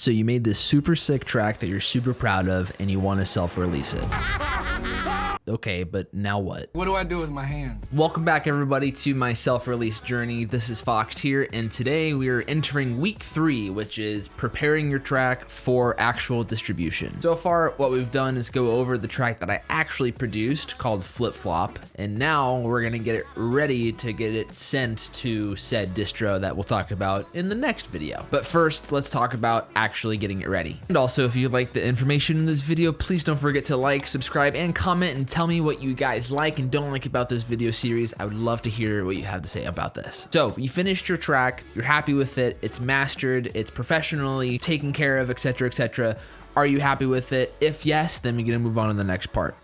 So you made this super sick track that you're super proud of and you want to self-release it. Okay, but now what? What do I do with my hands? Welcome back everybody to my self-release journey. This is Fox here, and today we are entering week 3, which is preparing your track for actual distribution. So far, what we've done is go over the track that I actually produced called Flip Flop, and now we're gonna get it ready to get it sent to said distro that we'll talk about in the next video. But first, let's talk about actually getting it ready. And also, if you like the information in this video, please don't forget to like, subscribe, and comment and tell me what you guys like and don't like about this video series. I would love to hear what you have to say about this. So you finished your track, you're happy with it, it's mastered, it's professionally taken care of, etc., etc. Are you happy with it? If yes, then we're gonna move on to the next part.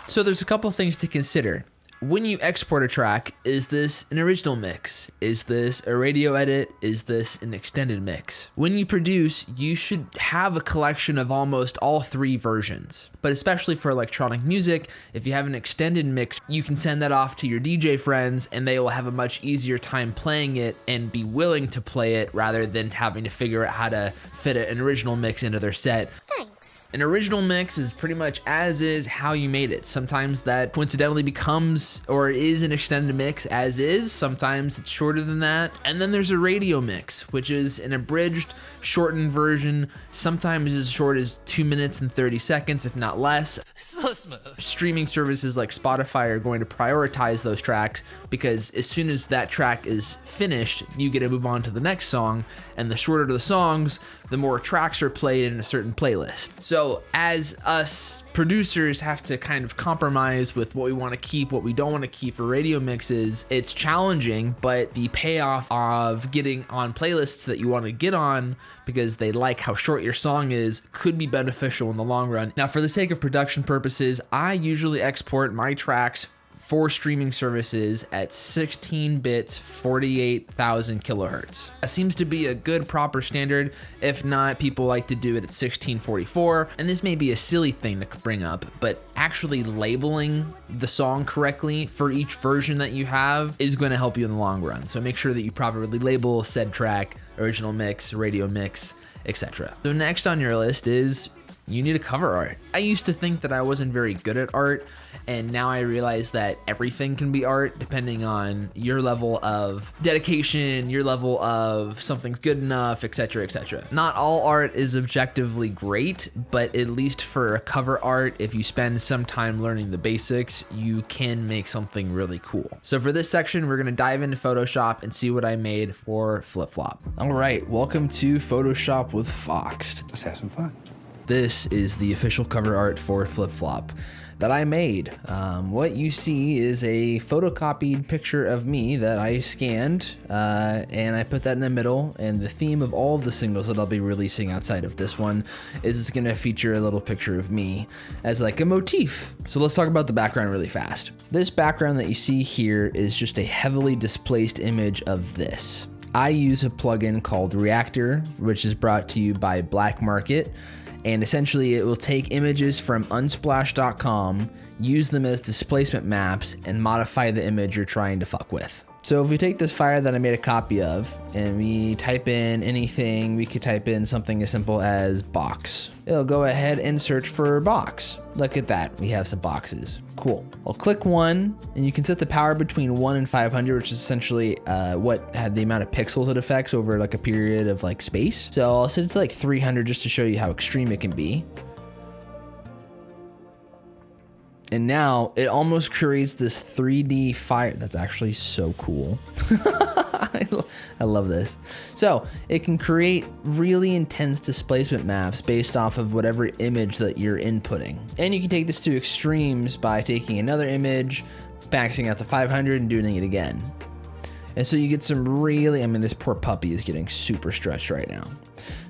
So there's a couple things to consider. When you export a track, is this an original mix? Is this a radio edit? Is this an extended mix? When you produce, you should have a collection of almost all 3 versions. But especially for electronic music, if you have an extended mix, you can send that off to your DJ friends and they will have a much easier time playing it and be willing to play it rather than having to figure out how to fit an original mix into their set. Thanks. An original mix is pretty much as is how you made it. Sometimes that coincidentally becomes or is an extended mix as is. Sometimes it's shorter than that. And then there's a radio mix, which is an abridged, shortened version. Sometimes as short as 2 minutes and 30 seconds, if not less. Streaming services like Spotify are going to prioritize those tracks because as soon as that track is finished, you get to move on to the next song. And the shorter the songs, the more tracks are played in a certain playlist. So as us producers have to kind of compromise with what we want to keep, what we don't want to keep for radio mixes, it's challenging, but the payoff of getting on playlists that you want to get on because they like how short your song is could be beneficial in the long run. Now, for the sake of production purposes, I usually export my tracks for streaming services at 16 bits, 48,000 kilohertz. That seems to be a good proper standard. If not, people like to do it at 1644. And this may be a silly thing to bring up, but actually labeling the song correctly for each version that you have is going to help you in the long run. So make sure that you properly label said track, original mix, radio mix, etc. So next on your list is you need a cover art. I used to think that I wasn't very good at art, and now I realize that everything can be art depending on your level of dedication, your level of something's good enough, etc., etc. Not all art is objectively great, but at least for a cover art, if you spend some time learning the basics, you can make something really cool. So for this section, we're gonna dive into Photoshop and see what I made for Flip Flop. All right, welcome to Photoshop with Fox. Let's have some fun. This is the official cover art for Flip Flop that I made. What you see is a photocopied picture of me that I scanned and I put that in the middle, and the theme of all of the singles that I'll be releasing outside of this one is it's gonna feature a little picture of me as like a motif. So let's talk about the background really fast. This background that you see here is just a heavily displaced image of this. I use a plugin called Reactor, which is brought to you by Black Market. And essentially it will take images from unsplash.com, use them as displacement maps, and modify the image you're trying to fuck with. So if we take this file that I made a copy of and we type in anything, we could type in something as simple as box. It'll go ahead and search for box. Look at that, we have some boxes. Cool. I'll click 1 and you can set the power between 1 and 500, which is essentially what had the amount of pixels it affects over like a period of like space. So I'll set it to like 300 just to show you how extreme it can be. And now it almost creates this 3D fire. That's actually so cool. I love this. So it can create really intense displacement maps based off of whatever image that you're inputting. And you can take this to extremes by taking another image, maxing out to 500 and doing it again. And so you get some really, I mean, this poor puppy is getting super stretched right now.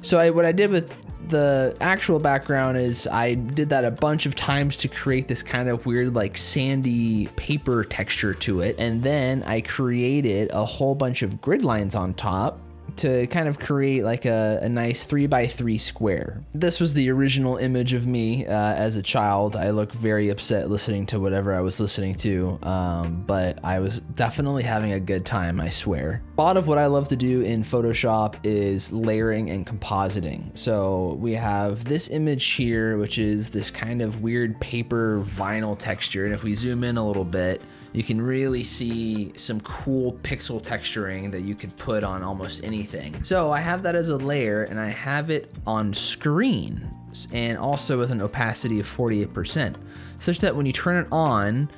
So what I did with the actual background is I did that a bunch of times to create this kind of weird like sandy paper texture to it. And then I created a whole bunch of grid lines on top to kind of create like a nice 3x3 square. This was the original image of me as a child. I looked very upset listening to whatever I was listening to, but I was definitely having a good time, I swear. A lot of what I love to do in Photoshop is layering and compositing. So we have this image here, which is this kind of weird paper vinyl texture. And if we zoom in a little bit, you can really see some cool pixel texturing that you could put on almost anything. So I have that as a layer, and I have it on screen, and also with an opacity of 48%, such that when you turn it on,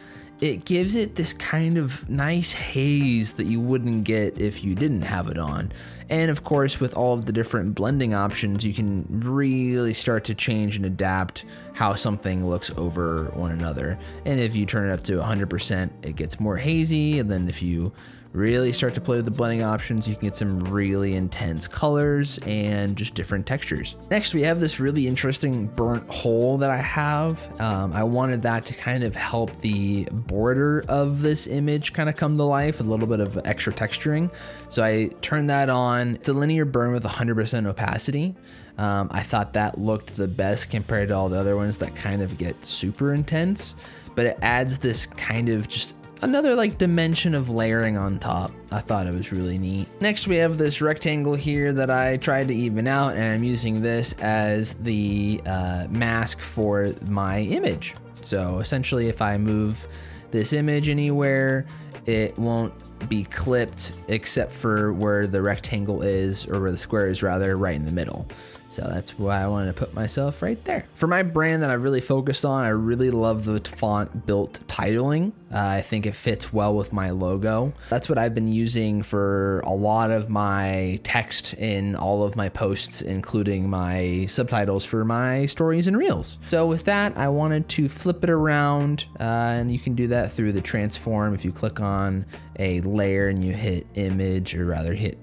it gives it this kind of nice haze that you wouldn't get if you didn't have it on. And of course, with all of the different blending options, you can really start to change and adapt how something looks over one another. And if you turn it up to 100%, it gets more hazy. And then if you really start to play with the blending options, you can get some really intense colors and just different textures. Next, we have this really interesting burnt hole that I have. I wanted that to kind of help the border of this image kind of come to life with a little bit of extra texturing. So I turned that on. It's a linear burn with 100% opacity. I thought that looked the best compared to all the other ones that kind of get super intense, but it adds this kind of just another like dimension of layering on top. I thought it was really neat. Next, we have this rectangle here that I tried to even out, and I'm using this as the mask for my image. So essentially, if I move this image anywhere, it won't be clipped except for where the rectangle is, or where the square is rather, right in the middle. So that's why I wanted to put myself right there. For my brand that I really focused on, I really love the font built titling. I think it fits well with my logo. That's what I've been using for a lot of my text in all of my posts, including my subtitles for my stories and reels. So with that, I wanted to flip it around, and you can do that through the transform. If you click on a layer and you hit image, or rather hit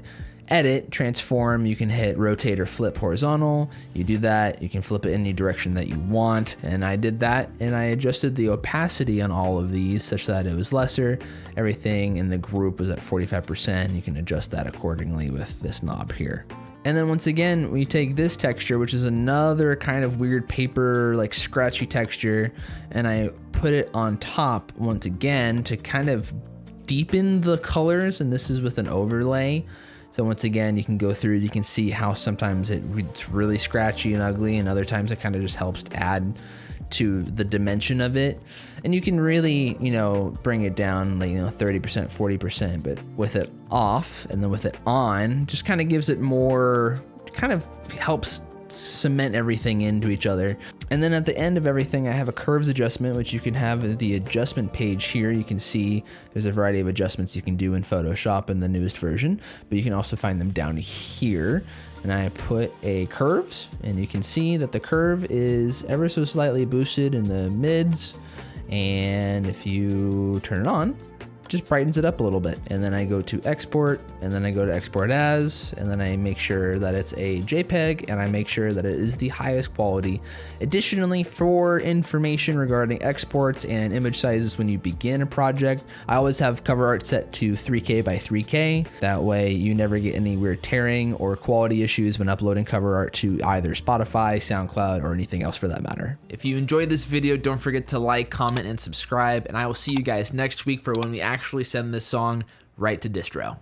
edit, transform, you can hit rotate or flip horizontal. You do that, you can flip it any direction that you want. And I did that, and I adjusted the opacity on all of these such that it was lesser. Everything in the group was at 45%. You can adjust that accordingly with this knob here. And then once again, we take this texture, which is another kind of weird paper, like scratchy texture, and I put it on top once again to kind of deepen the colors. And this is with an overlay. So once again, you can go through, you can see how sometimes it's really scratchy and ugly, and other times it kind of just helps to add to the dimension of it. And you can really, bring it down like, 30%, 40%, but with it off and then with it on, just kind of gives it more, kind of helps cement everything into each other. And then at the end of everything, I have a curves adjustment, which you can have at the adjustment page here. You can see there's a variety of adjustments you can do in Photoshop in the newest version, but you can also find them down here. And I put a curves, and you can see that the curve is ever so slightly boosted in the mids. And if you turn it on, just brightens it up a little bit. And then I go to export, and then I go to export as, and then I make sure that it's a JPEG, and I make sure that it is the highest quality. Additionally, for information regarding exports and image sizes when you begin a project, I always have cover art set to 3K by 3K. That way you never get any weird tearing or quality issues when uploading cover art to either Spotify, SoundCloud, or anything else for that matter. If you enjoyed this video, don't forget to like, comment, and subscribe, and I will see you guys next week for when we actually send this song right to distro.